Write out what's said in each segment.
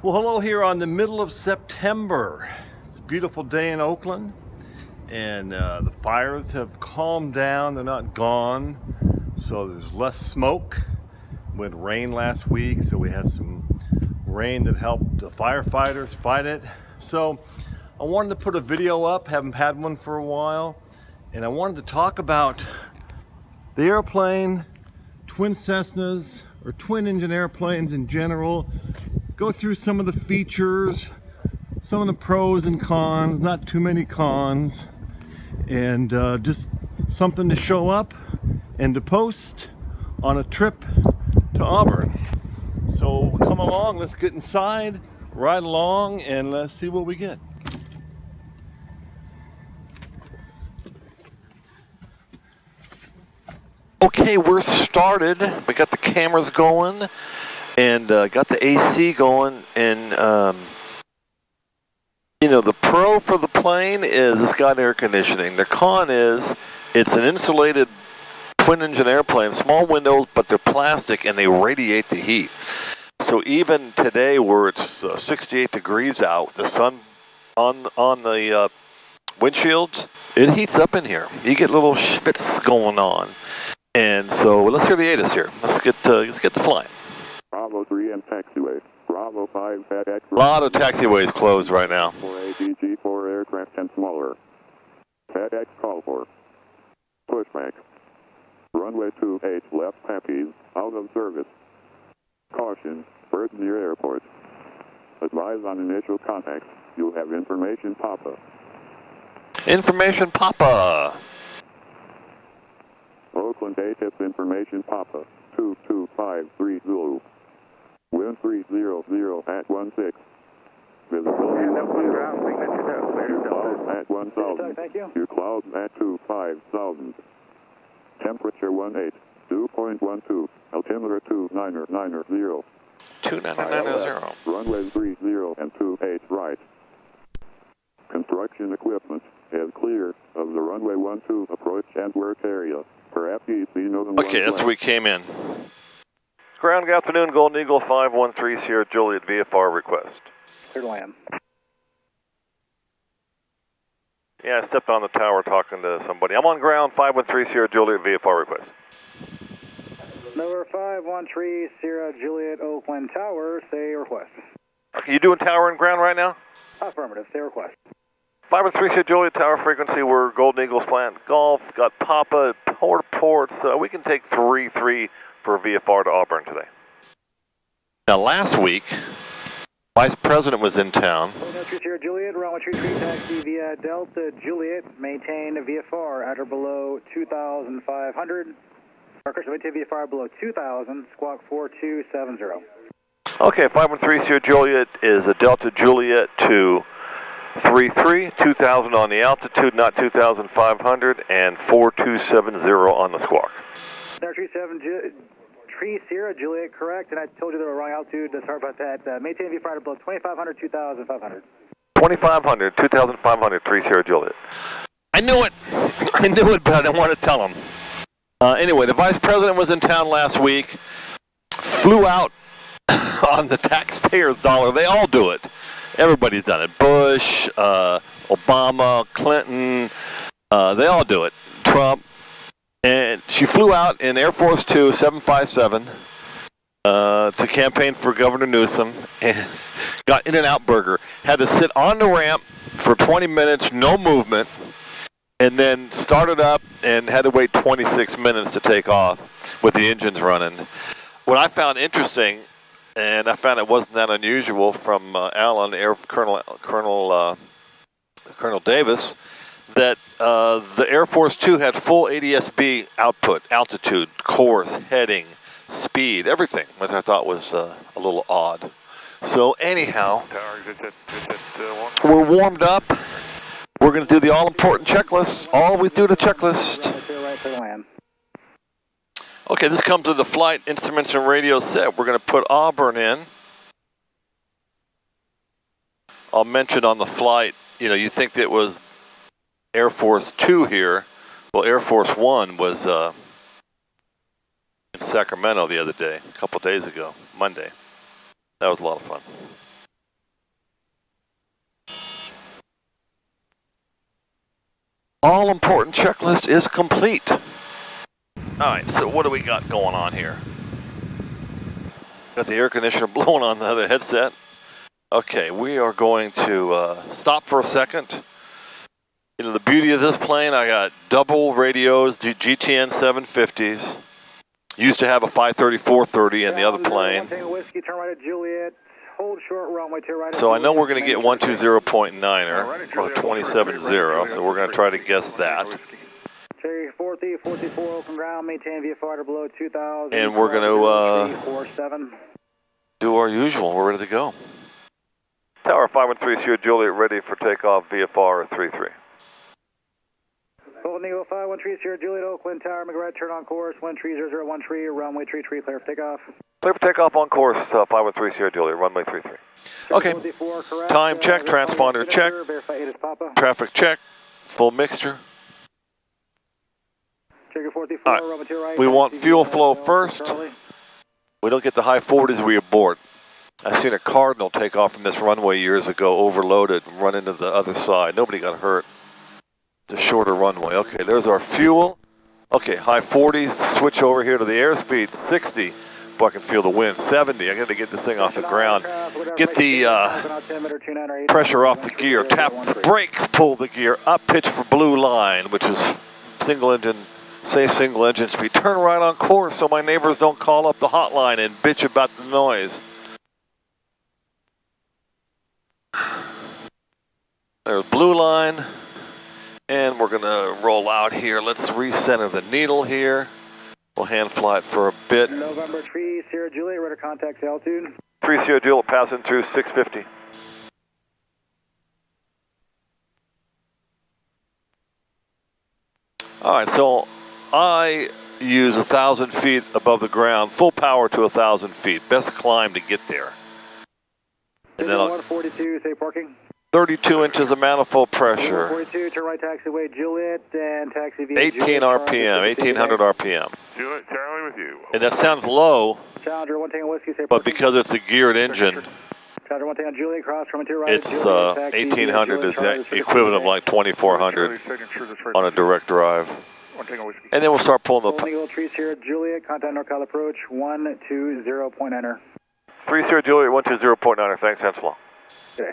Well, hello here on the middle of September. It's a beautiful day in Oakland, and the fires have calmed down. They're not gone, so there's less smoke. We had rain last week, so we had some rain that helped the firefighters fight it. So I wanted to put a video up, haven't had one for a while, and I wanted to talk about the airplane, twin Cessnas, or twin engine airplanes in general. Go through some of the features, some of the pros and cons, not too many cons, and just something to show up and to post on a trip to Auburn. So come along, let's get inside, ride along, and let's see what we get. Okay, we're started. We got the cameras going and got the AC going, and you know, the pro for the plane is it's got air conditioning. The con is it's an insulated twin engine airplane, small windows, but they're plastic and they radiate the heat. So even today where it's 68 degrees out, the sun on the windshields, it heats up in here. You get little schwitz going on. And so let's hear the ATIS here. Let's get to flying. Bravo 3 and taxiway. Bravo 5 FedEx. A lot of taxiways closed right now. For ATC for aircraft and smaller. FedEx call for pushback. Runway 28 left taxis out of service. Caution, birds near airport. Advise on initial contact. You'll have information pop-up. Information Papa. Oakland ATIS information Papa 22530. Wind 300 at 16. Visibility and up one ground, signature your clouds at 1000. Thank you. Your clouds at 25,000. Temperature 18. 2.12. Altimeter 2990. 2990. Runway 30 and 28 right. Construction equipment is clear of the runway 12 approach and work area. For FTC, Northern Okay, that's where we came in. Ground, good afternoon, Golden Eagle 513 Sierra Juliet VFR request. Clear to land. Yeah, I stepped on the tower talking to somebody. I'm on ground, 513 Sierra Juliet VFR request. Number 513 Sierra Juliet Oakland Tower, say request. Okay, you doing tower and ground right now? Affirmative, say request. 513 Sierra Juliet Tower frequency, we're Golden Eagles plant Golf, got Papa, ports. We can take 3-3 for VFR to Auburn today. Now last week, Vice President was in town. 513 Sierra Juliet, runway 33 taxi via Delta Juliet, maintain VFR at or below 2,500. Maintain VFR below 2,000, squawk 4270. Okay, 513 Sierra Juliet is a Delta Juliet to 33, 2,000 on the altitude, not 2,500, and 4270 on the squawk. 3 Sierra Juliet, correct, and I told you they were wrong altitude, sorry about that. Maintain VFR below 2,500, 2,500. 2,500, 2,500, 3 Sierra Juliet. I knew it! I knew it, but I didn't want to tell him. Anyway, the Vice President was in town last week, flew out on the taxpayer's dollar. They all do it. Everybody's done it. Bush, Obama, Clinton, they all do it. Trump. And she flew out in Air Force 2, 757, to campaign for Governor Newsom, and got In-N-Out Burger. Had to sit on the ramp for 20 minutes, no movement, and then started up and had to wait 26 minutes to take off with the engines running. What I found interesting, and I found it wasn't that unusual from Alan, Colonel Davis, that the Air Force 2 had full ADSB output, altitude, course, heading, speed, everything, which I thought was a little odd. So anyhow, we're warmed up. We're going to do the all-important checklist. Always do the checklist. Okay, this comes with the flight instruments and radio set. We're going to put Auburn in. I'll mention on the flight, you know, you think that it was Air Force 2 here. Well, Air Force 1 was in Sacramento the other day, a couple days ago, Monday. That was a lot of fun. All important checklist is complete. All right, so what do we got going on here? Got the air conditioner blowing on the other headset. Okay, we are going to stop for a second. You know, the beauty of this plane, I got double radios, GTN 750s. Used to have a 530-430 in the other plane. Whiskey, turn right at Juliet. Hold short runway to right. So I know we're going to get 120.9er or 27.0, so we're going to try to guess that. Cherry 44 open ground, maintain VFR to below 2,000. And we're going to do our usual. We're ready to go. Tower 513 Sierra Juliet, ready for takeoff, VFR 33. Golden Eagle 513 Sierra Juliet, Oakland Tower, McGrath, turn on course, 13013, runway 33, clear for takeoff. Clear for takeoff on course, 513 Sierra Juliet, runway 33. Okay, time check, transponder check, traffic check, full mixture. All right. We want fuel flow first. We don't get the high 40s, we abort. I seen a Cardinal take off from this runway years ago, overloaded, and run into the other side. Nobody got hurt. The shorter runway. Okay, there's our fuel. Okay, high 40s, switch over here to the airspeed, 60. Boy, I can feel the wind, 70. I got to get this thing off the ground. Get the pressure off the gear, tap the brakes, pull the gear up, pitch for blue line, which is single engine, safe single engine speed. Turn right on course so my neighbors don't call up the hotline and bitch about the noise. There's blue line. And we're going to roll out here. Let's recenter the needle here. We'll hand fly it for a bit. November 3, Sierra Juliet, radar contact altitude. 3 Sierra Juliet, passing through 650. All right, so I use 1,000 feet above the ground, full power to 1,000 feet. Best climb to get there. And then 142, safe parking. 32 inches of manifold pressure. 42, turn right taxiway Juliet and taxi via 18 RPM, 1800 RPM. Juliet, Charlie with you. And that sounds low, Challenger 1 Tango Whiskey, safe but parking. because it's a geared engine, Challenger 1 Tango Juliet, cross from to right. it's 1800 is the equivalent of like 2400 on a direct drive. And then we'll start pulling the... Eagle 3 Sierra Juliet, contact NorCal approach 120.9er. 3 Sierra Juliet, 120.9er, thanks, Henslow. Okay.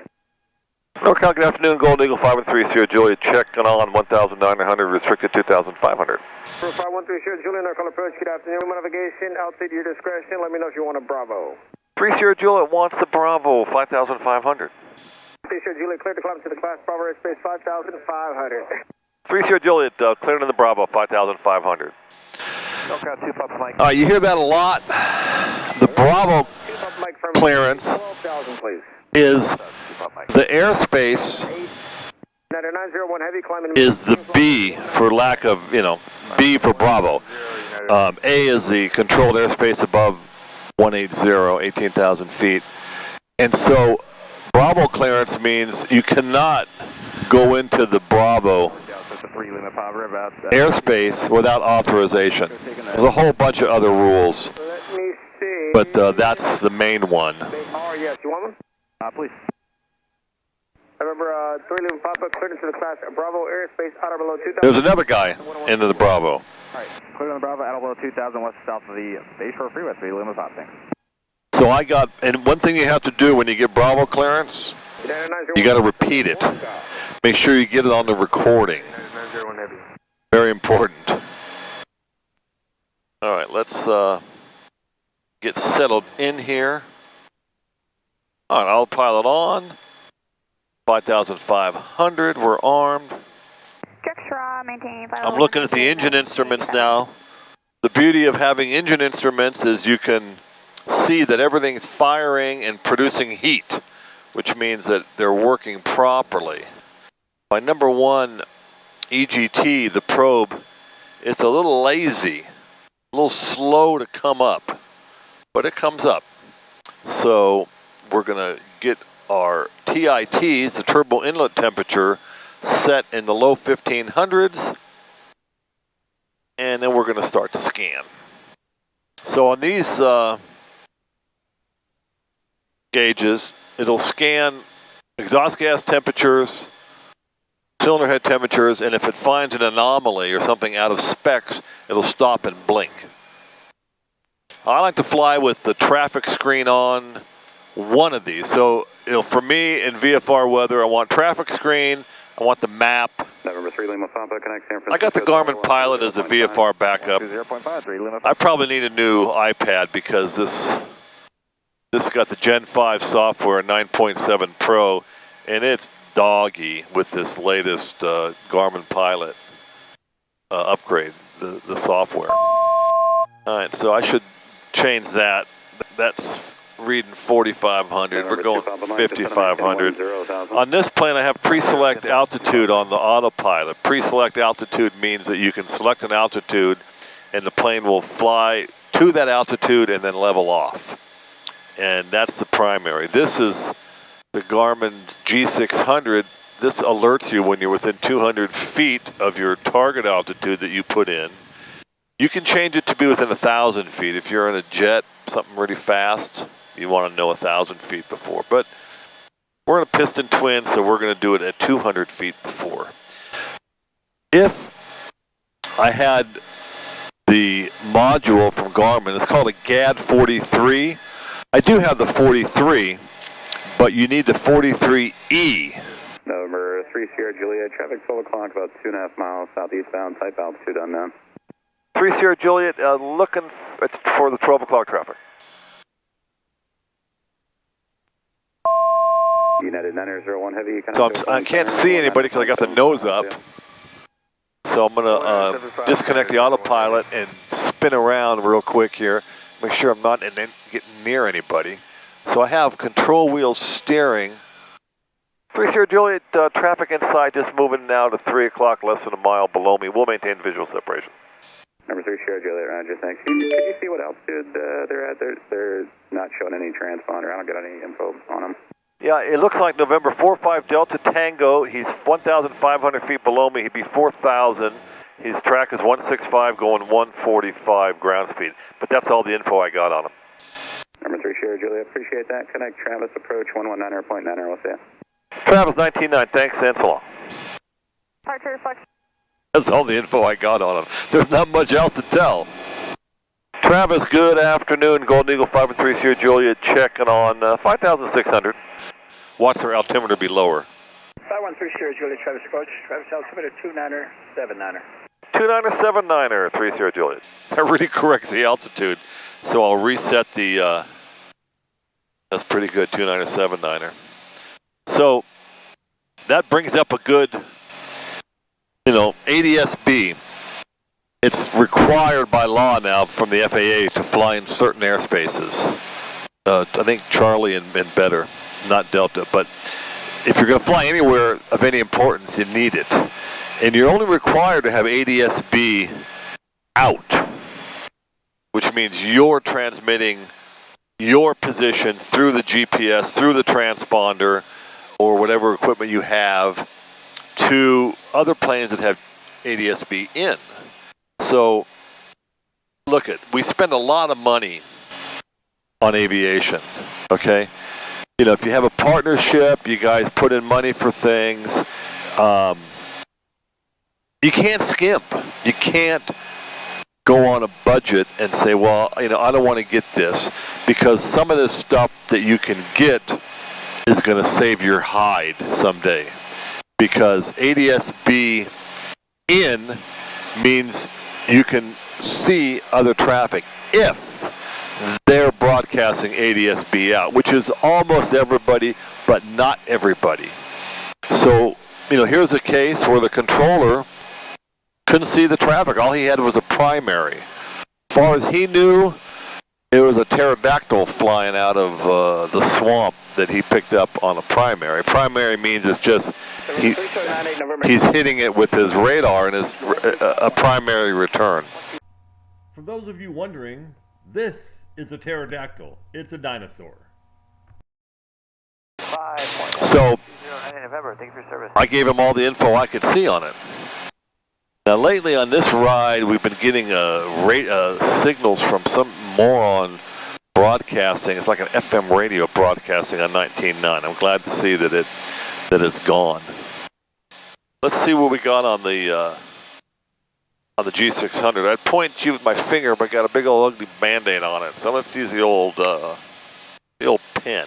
NorCal, good afternoon, Golden Eagle 513 Sierra Juliet, checking on 1,900, restricted 2,500. 513 Sierra Juliet, NorCal approach, good afternoon, navigation, altitude your discretion, let me know if you want a Bravo. 3 Sierra Juliet wants the Bravo, 5,500. 3 Sierra Juliet, cleared to climb to the class Bravo airspace, 5,500. 3 Sierra Juliet, cleared in the Bravo, 5,500. NorCal 2 Papa Mike. All right, you hear that a lot. The Bravo clearance 12,000, please. is the airspace is the B for lack of, B for Bravo. A is the controlled airspace above 180, 18,000 feet. And so Bravo clearance means you cannot go into the Bravo airspace without authorization. There's a whole bunch of other rules, but that's the main one. Yes, you want one? Please. Remember, 311 Papa, cleared into the class Bravo airspace, out or below 2,000. There's another guy into the Bravo. All right, cleared on the Bravo, out or below 2,000 west south of the Bayshore Freeway, 311 Papa. So I got, and one thing you have to do when you get Bravo clearance, you got to repeat it. Make sure you get it on the recording. Very important. All right, let's get settled in here. All right, autopilot on. 5,500, we're armed. I'm looking at the engine instruments now. The beauty of having engine instruments is you can see that everything's firing and producing heat, which means that they're working properly. My number one EGT, the probe, it's a little lazy, a little slow to come up, but it comes up. So we're going to get our TITs, the turbo inlet temperature, set in the low 1500s, and then we're going to start to scan. So on these gauges, it'll scan exhaust gas temperatures, cylinder head temperatures, and if it finds an anomaly or something out of specs, it'll stop and blink. I like to fly with the traffic screen on one of these. So, for me in VFR weather, I want traffic screen, I want the map. November 3 Lima Papa, connect San Francisco. I got the Garmin Pilot as a VFR backup. 0.53 Lima. I probably need a new iPad because this got the Gen 5 software, 9.7 Pro, and it's doggy with this latest Garmin Pilot upgrade, the software. All right, so I should change that. That's reading 4,500. We're going 5,500. On this plane, I have pre-select altitude on the autopilot. Pre-select altitude means that you can select an altitude, and the plane will fly to that altitude and then level off. And that's the primary. This is the Garmin G600. This alerts you when you're within 200 feet of your target altitude that you put in. You can change it to be within 1,000 feet. If you're in a jet, something really fast, you want to know 1,000 feet before. But we're in a piston twin, so we're going to do it at 200 feet before. If I had the module from Garmin, it's called a GAD 43. I do have the 43, but you need the 43E. November 3 Sierra Juliet, traffic 12 o'clock, about 2.5 miles southeastbound, type altitude unknown. 3 Sierra Juliet, looking for the 12 o'clock traffic. United 901 Heavy. So I can't see anybody because I got the nose up. So I'm going to disconnect the autopilot and spin around real quick here. Make sure I'm not getting near anybody. So I have control wheel steering. 3 Sierra Juliet, traffic inside just moving now to 3 o'clock, less than a mile below me. We'll maintain visual separation. Number 3 Sierra Juliet, Roger, thanks. Can you see what altitude they're at? They're not showing any transponder. I don't get any info on them. Yeah, it looks like November 45 Delta Tango. He's 1,500 feet below me. He'd be 4,000. His track is 165 going 145 ground speed. But that's all the info I got on him. Number 3 Sierra Juliet, appreciate that. Connect Travis, approach 119.9, we'll see you. Travis 19.9, thanks, and so long. Departure reflection. That's all the info I got on him. There's not much else to tell. Travis, good afternoon. Golden Eagle 5 and 3 Sierra Juliet checking on 5,600. Watch their altimeter be lower. 513 Sierra Juliet, Travis approach. Travis altimeter 29er79er. 29er79er, 3 Sierra Juliet. That really corrects the altitude. So I'll reset the, that's pretty good, 29er79er. So that brings up a good, ADSB. It's required by law now from the FAA to fly in certain airspaces. I think Charlie and better, not Delta. But if you're going to fly anywhere of any importance, you need it. And you're only required to have ADSB out, which means you're transmitting your position through the GPS, through the transponder, or whatever equipment you have, to other planes that have ADSB in. So, look we spend a lot of money on aviation, okay? If you have a partnership, you guys put in money for things, you can't skimp. You can't go on a budget and say, well, I don't want to get this, because some of this stuff that you can get is going to save your hide someday. Because ADSB in means you can see other traffic if they're broadcasting ADSB out, which is almost everybody, but not everybody. So, here's a case where the controller couldn't see the traffic. All he had was a primary. As far as he knew, it was a pterodactyl flying out of the swamp that he picked up on a primary. Primary means it's just he's hitting it with his radar and it's a primary return. For those of you wondering, this is a pterodactyl. It's a dinosaur. So I gave him all the info I could see on it. Now lately on this ride, we've been getting signals from some moron broadcasting. It's like an FM radio broadcasting on 19.9. I'm glad to see that it's gone. Let's see what we got on the G600. I'd point to you with my finger, but got a big old ugly Band-Aid on it. So let's use the old pen.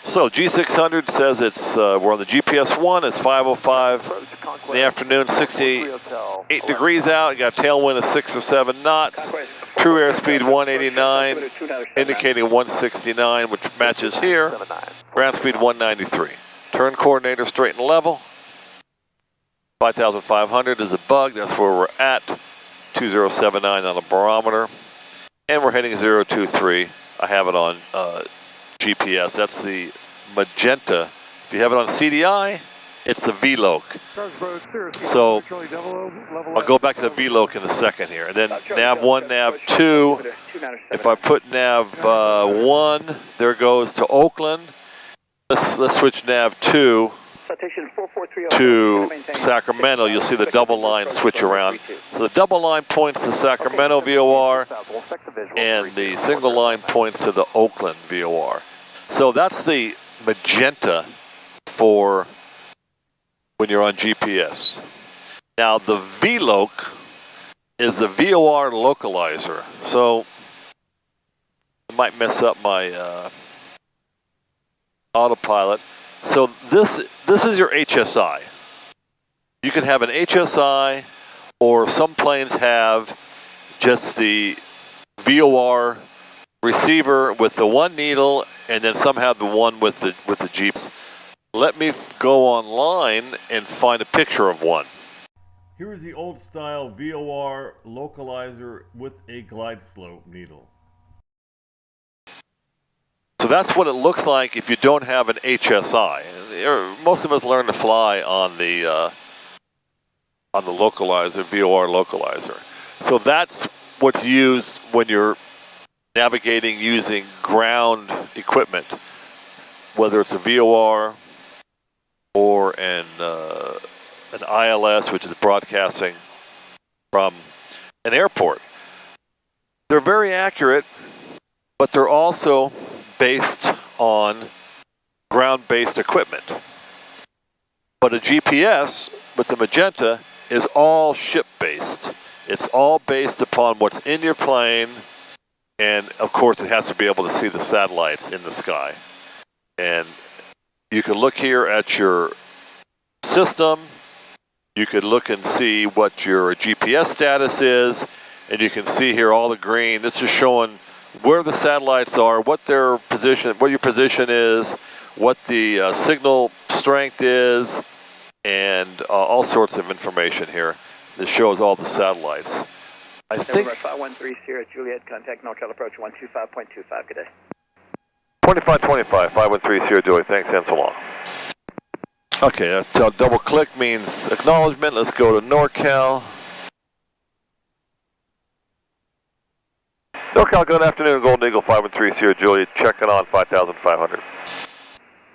So G600 says it's we're on the GPS 1. It's 5:05 in the afternoon, 68 degrees out. You got a tailwind of 6 or 7 knots. True airspeed 189, indicating 169, which matches here. Ground speed 193. Turn coordinator straight and level. 5,500 is a bug. That's where we're at. 2079 on the barometer. And we're heading 023. I have it on GPS. That's the magenta. If you have it on CDI, it's the VLOC. So I'll go back to the VLOC in a second here. And then nav 1, nav 2. If I put nav 1, there goes to Oakland. Let's switch nav 2 to Sacramento. You'll see the double line switch around. So the double line points to Sacramento VOR, and the single line points to the Oakland VOR. So that's the magenta for when you're on GPS. Now the VLOC is the VOR localizer. So I might mess up my autopilot. So this is your HSI. You can have an HSI, or some planes have just the VOR receiver with the one needle, and then some have the one with the Jeeps. Let me go online and find a picture of one. Here is the old style VOR localizer with a glide slope needle. So that's what it looks like if you don't have an HSI. Most of us learn to fly on the localizer, VOR localizer. So that's what's used when you're navigating using ground equipment, whether it's a VOR or an ILS, which is broadcasting from an airport. They're very accurate, but they're also based on ground-based equipment. But a GPS with the magenta is all ship-based. It's all based upon what's in your plane, and of course it has to be able to see the satellites in the sky. And you can look here at your system, you could look and see what your GPS status is, and you can see here all the green. This is showing where the satellites are, what their position, what your position is, what the signal strength is, and all sorts of information here. This shows all the satellites. I think 5130 Juliet, contact NorCal approach 125.25. Good day. 2525, 5130 Juliet. Thanks, and so long. Okay, that's double click means acknowledgement. Let's go to NorCal. NorCal, good afternoon, Golden Eagle 5130 Juliet, checking on 5,500.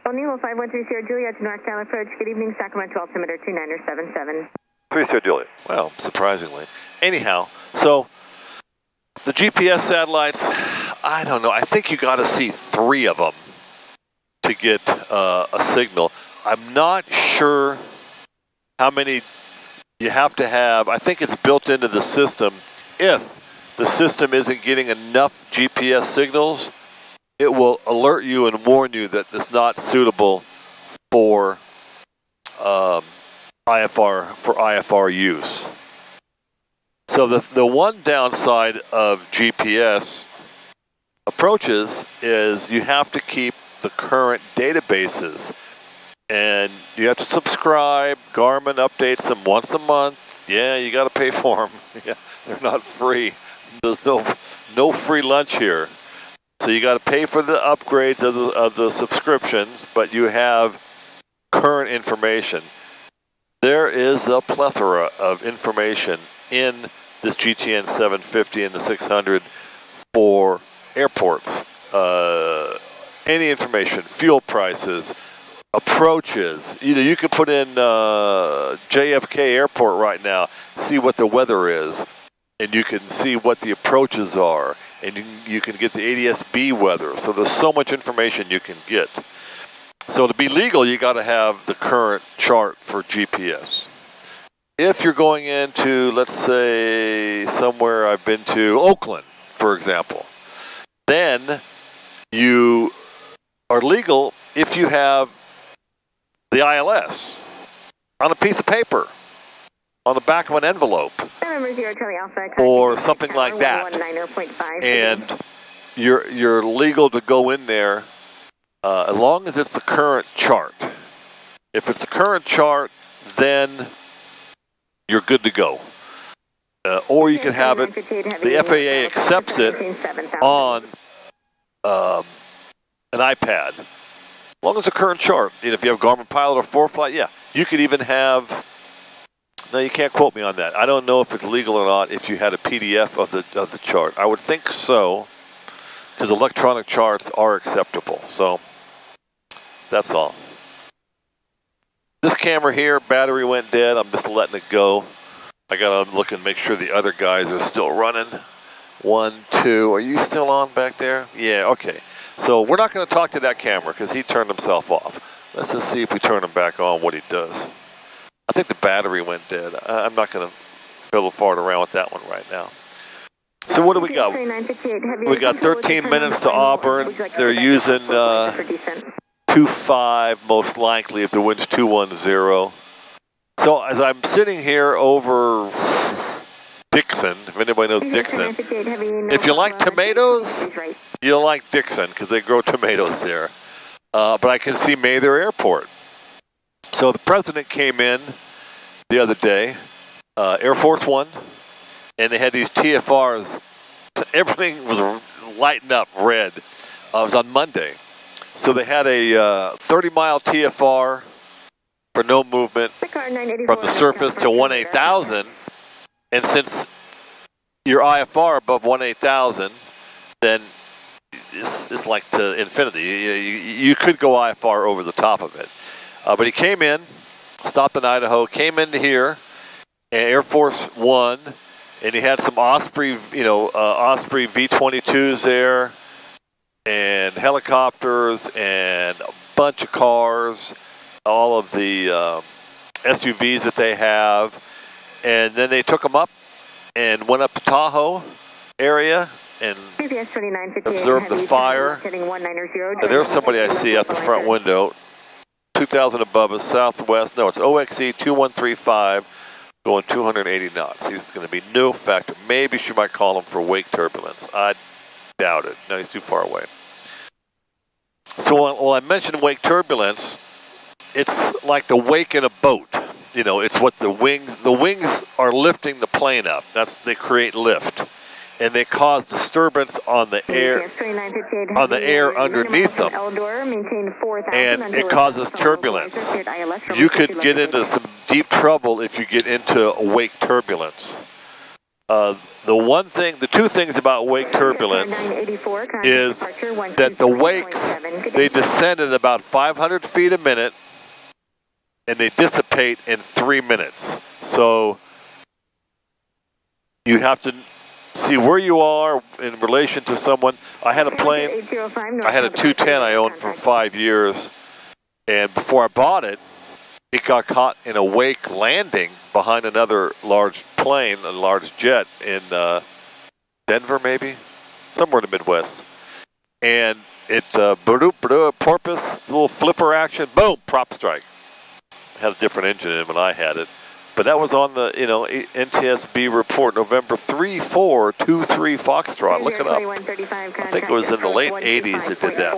Golden Eagle 5130 Juliet to NorCal approach. Good evening, Sacramento altimeter 2977. 30 Juliet. Well, surprisingly. Anyhow, so the GPS satellites, I don't know. I think you got to see 3 of them to get a signal. I'm not sure how many you have to have. I think it's built into the system. If the system isn't getting enough GPS signals, it will alert you and warn you that it's not suitable for IFR use. So the one downside of GPS approaches is you have to keep the current databases, and you have to subscribe. Garmin updates them once a month. Yeah, you got to pay for them. Yeah, they're not free. There's no free lunch here. So you got to pay for the upgrades of the subscriptions, but you have current information. There is a plethora of information in this GTN 750 and the 600 for airports. Any information, fuel prices, approaches. You can put in JFK Airport right now, see what the weather is, and you can see what the approaches are, and you can get the ADSB weather. So there's so much information you can get. So to be legal, you got to have the current chart for GPS. If you're going into, let's say, somewhere I've been to, Oakland, for example, then you are legal if you have the ILS on a piece of paper, on the back of an envelope, or something like that. And you're legal to go in there as long as it's the current chart. If it's the current chart, then you're good to go. Or you can have it, the FAA accepts it on an iPad. As long as the current chart, if you have Garmin Pilot or ForeFlight, yeah. You could even have, no, you can't quote me on that. I don't know if it's legal or not if you had a PDF of the chart. I would think so, because electronic charts are acceptable. So that's all. This camera here, battery went dead. I'm just letting it go. I gotta look and make sure the other guys are still running. 1, 2, are you still on back there? Yeah, okay. So we're not gonna talk to that camera because he turned himself off. Let's just see if we turn him back on, what he does. I think the battery went dead. I'm not gonna fiddle fart around with that one right now. So what do we got? We got 13 minutes to Auburn. They're using 2.5 most likely if the wind's 210. So as I'm sitting here over Dixon, if anybody knows Dixon, if you like tomatoes, you'll like Dixon because they grow tomatoes there. But I can see Mather Airport. So the president came in the other day, Air Force One, and they had these TFRs. Everything was lighting up red. It was on Monday. So they had a 30-mile TFR for no movement from the surface to 18,000. And since your IFR above 18,000, then it's like to infinity. You could go IFR over the top of it. But he came in, stopped in Idaho, came into here, Air Force One, and he had some Osprey, Osprey V-22s there, and helicopters, and a bunch of cars, all of the SUVs that they have, and then they took them up and went up to Tahoe area and observed the fire. And there's somebody I see out the front window, 2,000 above us, southwest. No, it's OXE 2135 going 280 knots. He's going to be no factor. Maybe she might call him for wake turbulence. I doubt it. No, he's too far away. So while I mentioned wake turbulence, it's like the wake in a boat. It's what the wings are lifting the plane up. They create lift. And they cause disturbance on the air underneath them. And it causes turbulence. You could get into some deep trouble if you get into wake turbulence. The two things about wake turbulence is that the wakes, they descend at about 500 feet a minute and they dissipate in 3 minutes. So you have to see where you are in relation to someone. I had a plane, I had a 210 I owned for 5 years, and before I bought it, it got caught in a wake landing behind another large plane, a large jet in Denver maybe, somewhere in the Midwest. And it, porpoise, little flipper action, boom, prop strike. Had a different engine in it when I had it. But that was on the, NTSB report, November 3423 Foxtrot. Look it up. I think it was in the late 80s that did that.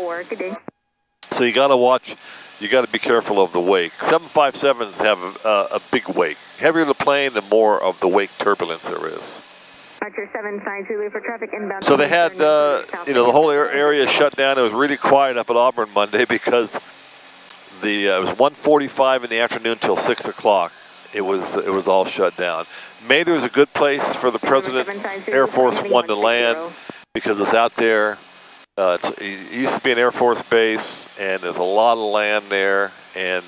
So you got to watch, you got to be careful of the wake. 757s have a big wake. Heavier the plane, the more of the wake turbulence there is. So they had, the whole area shut down. It was really quiet up at Auburn Monday because it was 1:45 in the afternoon till 6 o'clock. It was all shut down. Mather's a good place for the President's Air Force One to land because it's out there. It used to be an Air Force base, and there's a lot of land there, and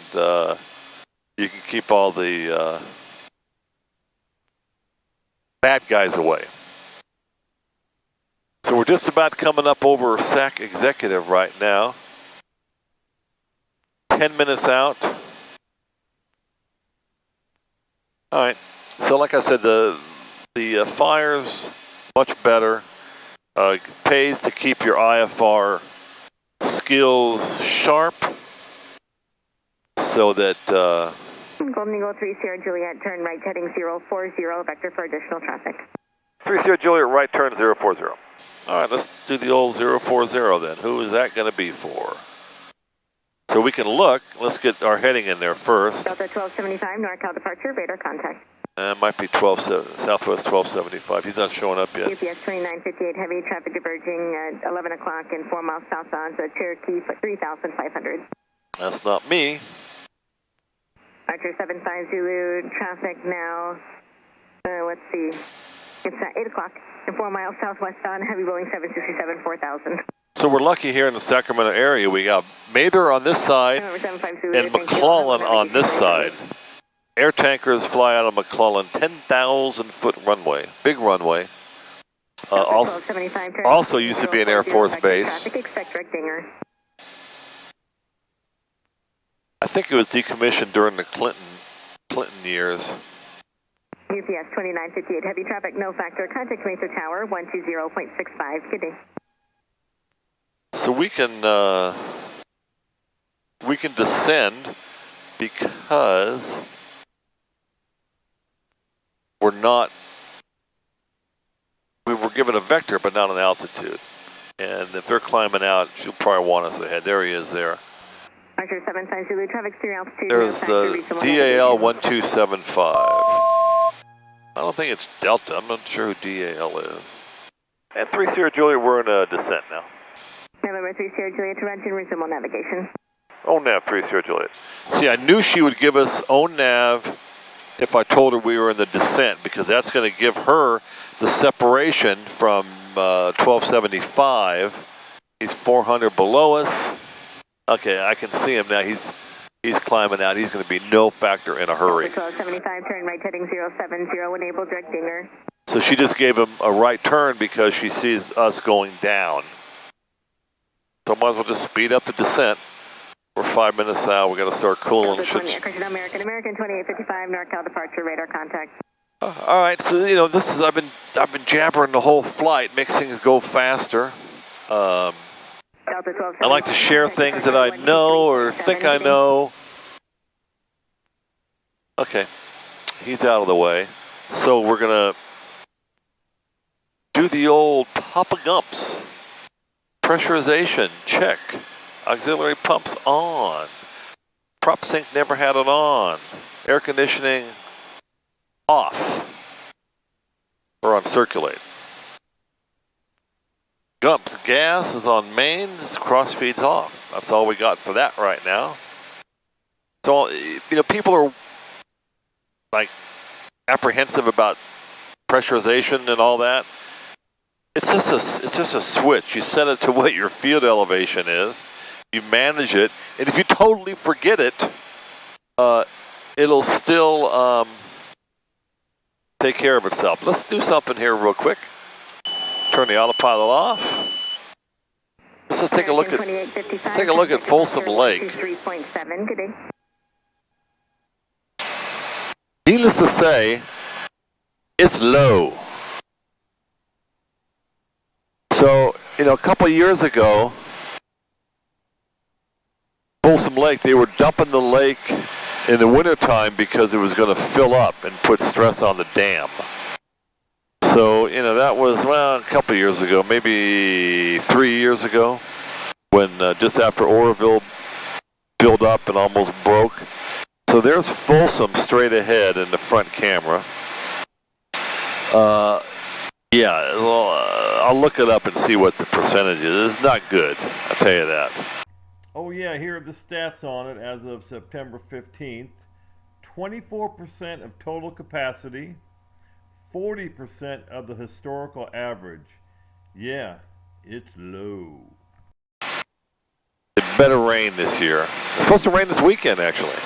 you can keep all the bad guys away. So we're just about coming up over SAC Executive right now. 10 minutes out. All right. So like I said, the fire's much better. It pays to keep your IFR skills sharp so that... Golden Eagle 3 Sierra Juliet, turn right heading 040, vector for additional traffic. 3 Sierra Juliet, right turn 040. All right, let's do the old 040 then. Who is that going to be for? So we can look. Let's get our heading in there first. Delta 1275, NorCal departure, radar contact. Might be Southwest 1275. He's not showing up yet. UPS 2958, heavy traffic diverging at 11 o'clock and 4 miles south on to Cherokee 3500. That's not me. Archer 75 Zulu, traffic now, let's see, it's 8 o'clock and 4 miles southwest on heavy Boeing 767 4000. So we're lucky here in the Sacramento area. We got Mather on this side and McClellan on this side. Air tankers fly out of McClellan, 10,000 foot runway, big runway. Also used to be an Air Force base. Expect direct dinger. I think it was decommissioned during the Clinton years. UPS 2958, heavy traffic, no factor, contact Mesa Tower, 120.65, good day. So we can descend because we were given a vector but not an altitude. And if they're climbing out, she'll probably want us ahead. There he is there. Archer 75 Zulu, traffic steer altitude. There's the DAL 1275. I don't think it's Delta. I'm not sure who DAL is. And 3 Sierra Juliet, we're in a descent now. November 3 Sierra Juliet to Renton, resume on navigation. Own nav 3 Sierra Juliet. See, I knew she would give us own nav if I told her we were in the descent, because that's going to give her the separation from 1275. He's 400 below us. Okay, I can see him now. He's climbing out. He's going to be no factor in a hurry. 1275, turn right heading 070, enable direct dinger. So she just gave him a right turn because she sees us going down. So might as well just speed up the descent. We're 5 minutes out. We got to start cooling. American 2855, NorCal departure, radar contact. All right, so you know this is I've been jabbering the whole flight, makes things go faster. I like to share things that I know or think I know. Okay, he's out of the way. So we're gonna do the old Papa GUMPS. Pressurization, check. Auxiliary pumps on. Prop sync never had it on. Air conditioning off. Or on circulate. GUMPS gas is on mains, crossfeed's off. That's all we got for that right now. So, you know, people are like apprehensive about pressurization and all that. It's just a switch. You set it to what your field elevation is. You manage it, and if you totally forget it, it'll still take care of itself. Let's do something here real quick. Turn the autopilot off. Let's just take a look at Folsom Lake. 3.7, good day. Needless to say, it's low. So, you know, a couple of years ago, Folsom Lake, they were dumping the lake in the wintertime because it was going to fill up and put stress on the dam. So, you know, that was, well, a couple of years ago, maybe 3 years ago, when just after Oroville filled up and almost broke. So there's Folsom straight ahead in the front camera. Yeah, well, I'll look it up and see what the percentage is. It's not good, I'll tell you that. Oh yeah, here are the stats on it as of September 15th. 24% of total capacity, 40% of the historical average. Yeah, it's low. It better rain this year. It's supposed to rain this weekend, actually.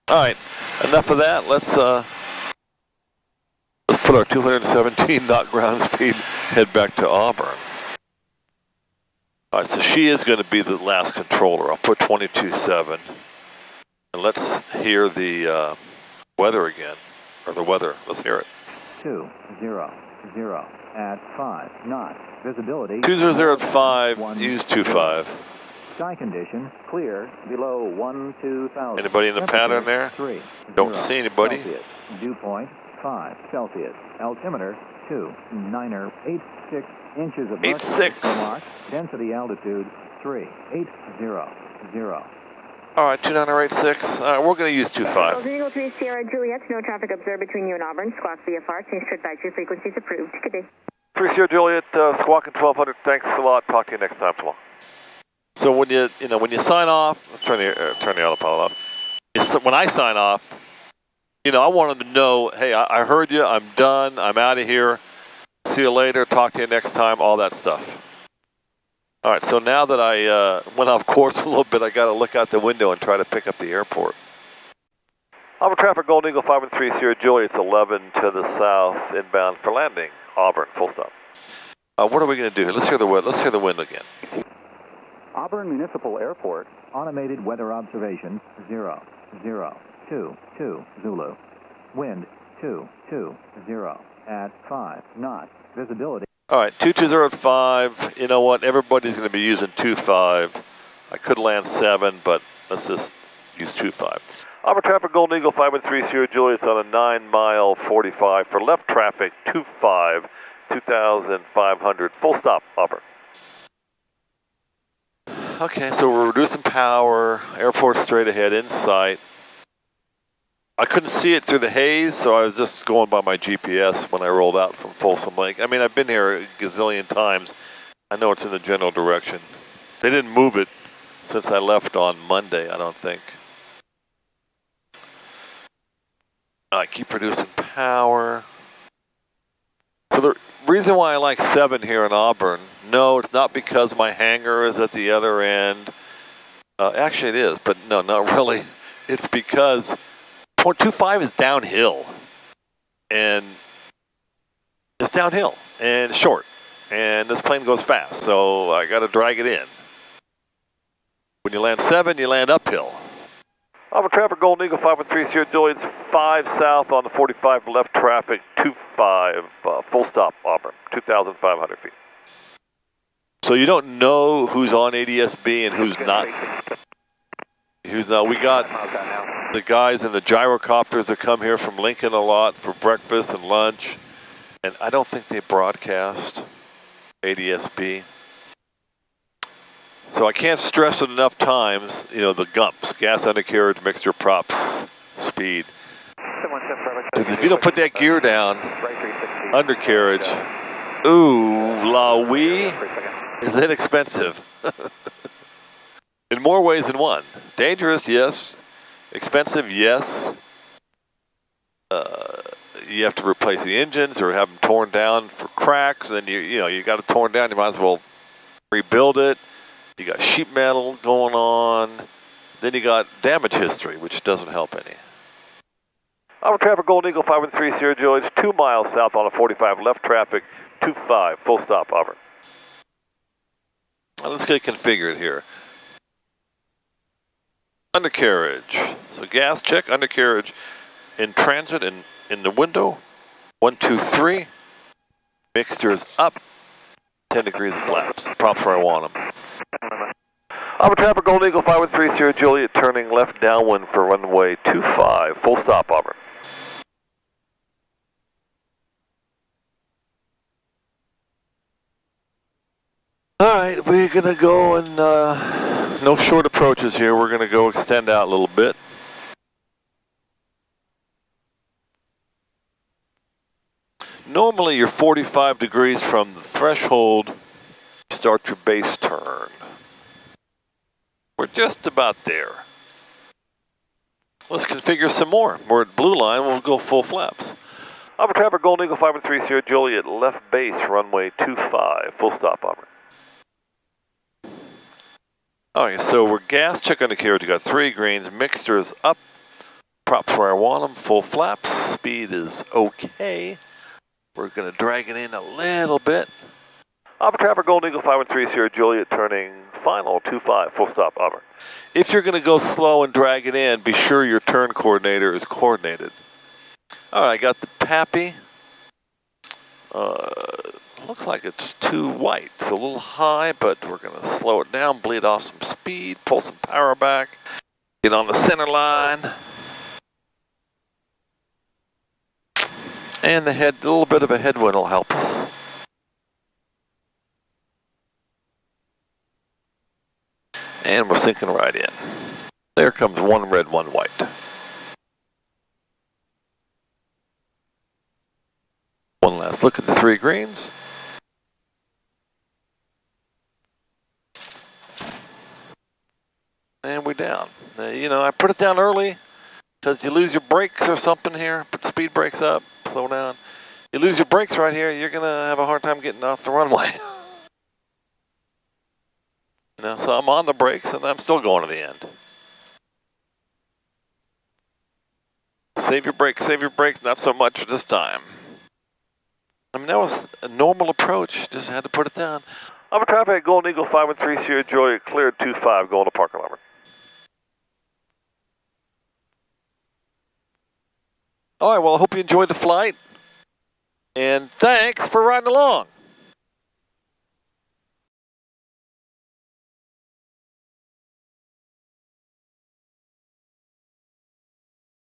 All right, enough of that. Let's put our 217 knot ground speed, head back to Auburn. All right, so she is going to be the last controller. I'll put 22.7. And let's hear the weather again, or the weather. Let's hear it. 2000 at 5 knots. Visibility 20 at 5, use 25. Sky conditions clear below 12,000. Anybody in the pattern there? 3. Don't see anybody. Celsius. Dew point 5 Celsius. Altimeter 2.986 inches of 86. mark. Density altitude 3.800. All right, 2986. All right, we're going to use 25. Eagle 3 Sierra Juliet, no traffic observed between you and Auburn. Squawk VFR, change to advisory frequencies approved. Good day. 3 Sierra Juliet, squawking 1200. Thanks a lot. Talk to you next time. So long. So when you sign off, let's turn the autopilot off. When I sign off, I want them to know, hey, I heard you. I'm done. I'm out of here. See you later. Talk to you next time. All that stuff. All right. So now that I went off course a little bit, I got to look out the window and try to pick up the airport. Auburn traffic, Golden Eagle 513 Sierra Juliet. It's 11 to the south, inbound for landing. Auburn, full stop. What are we going to do here? Let's hear the wind. Let's hear the wind again. Auburn Municipal Airport. Automated weather observation 002 Zulu. Wind 220 at 5 knots. Visibility. All right, 220 at 5. You know what? Everybody's going to be using 25. I could land 7, but let's just use 25. Auburn traffic, Golden Eagle 513 Sierra Juliet. It's on a 9-mile 45 for left traffic 25, 2,500. Full stop, Auburn. Okay, so we're reducing power. Airport straight ahead, in sight. I couldn't see it through the haze, so I was just going by my GPS when I rolled out from Folsom Lake. I mean, I've been here a gazillion times. I know it's in the general direction. They didn't move it since I left on Monday, I don't think. I keep producing power. So the reason why I like 7 here in Auburn, no, it's not because my hangar is at the other end. Actually it is, but no, not really. It's because 25 is downhill. And it's downhill and short. And this plane goes fast, so I got to drag it in. When you land 7, you land uphill. Auburn traffic, Golden Eagle 513 Sierra Juliet, 5 south on the 45 left traffic, 25, full stop, Auburn, 2,500 feet. So you don't know who's on ADSB and who's not. Who's not? We got the guys in the gyrocopters that come here from Lincoln a lot for breakfast and lunch, and I don't think they broadcast ADSB. So I can't stress it enough times, the GUMPS, gas undercarriage, mixture, props, speed. Because if you don't put that gear down, undercarriage, ooh, la wee, is inexpensive. In more ways than one. Dangerous, yes. Expensive, yes. You have to replace the engines or have them torn down for cracks, and then you got it torn down, you might as well rebuild it. You got sheet metal going on. Then you got damage history, which doesn't help any. Auburn traffic, Golden Eagle 513 Sierra Juliet, 2 miles south on a 45 left traffic, 25, full stop, Auburn. Now let's get configured here. Undercarriage. So gas check, undercarriage in transit and in the window. 1, 2, 3. Mixtures up. 10 degrees of flaps. Props where I want them. Auburn traffic, Golden Eagle 513 Sierra Juliet, turning left downwind for runway 25. Full stop, Auburn. All right, we're going to go and no short approaches here. We're going to go extend out a little bit. Normally you're 45 degrees from the threshold. Start your base turn. We're just about there. Let's configure some more. We're at blue line, we'll go full flaps. Auburn traffic, Golden Eagle 513 Sierra Juliet, left base, runway 25, full stop, Auburn. Okay, so we're gas, check undercarriage, you got 3 greens, mixtures up, props where I want them, full flaps, speed is okay. We're going to drag it in a little bit. Auburn traffic, Golden Eagle 513 Sierra Juliet, turning final 25, full stop, Auburn. If you're going to go slow and drag it in, be sure your turn coordinator is coordinated. All right, I got the Pappy. Looks like it's too white. It's a little high, but we're going to slow it down, bleed off some speed, pull some power back, get on the center line. And a little bit of a headwind will help us. And we're sinking right in. There comes one red, one white. One last look at the three greens. And we're down. You know, I put it down early because you lose your brakes or something here. Put the speed brakes up, slow down. You lose your brakes right here, you're going to have a hard time getting off the runway. You know, so I'm on the brakes and I'm still going to the end. Save your brakes, not so much this time. I mean, that was a normal approach, just had to put it down. Auburn traffic, Golden Eagle 513 Sierra Juliet, cleared 25, going to Parker Auburn. All right, well, I hope you enjoyed the flight, and thanks for riding along.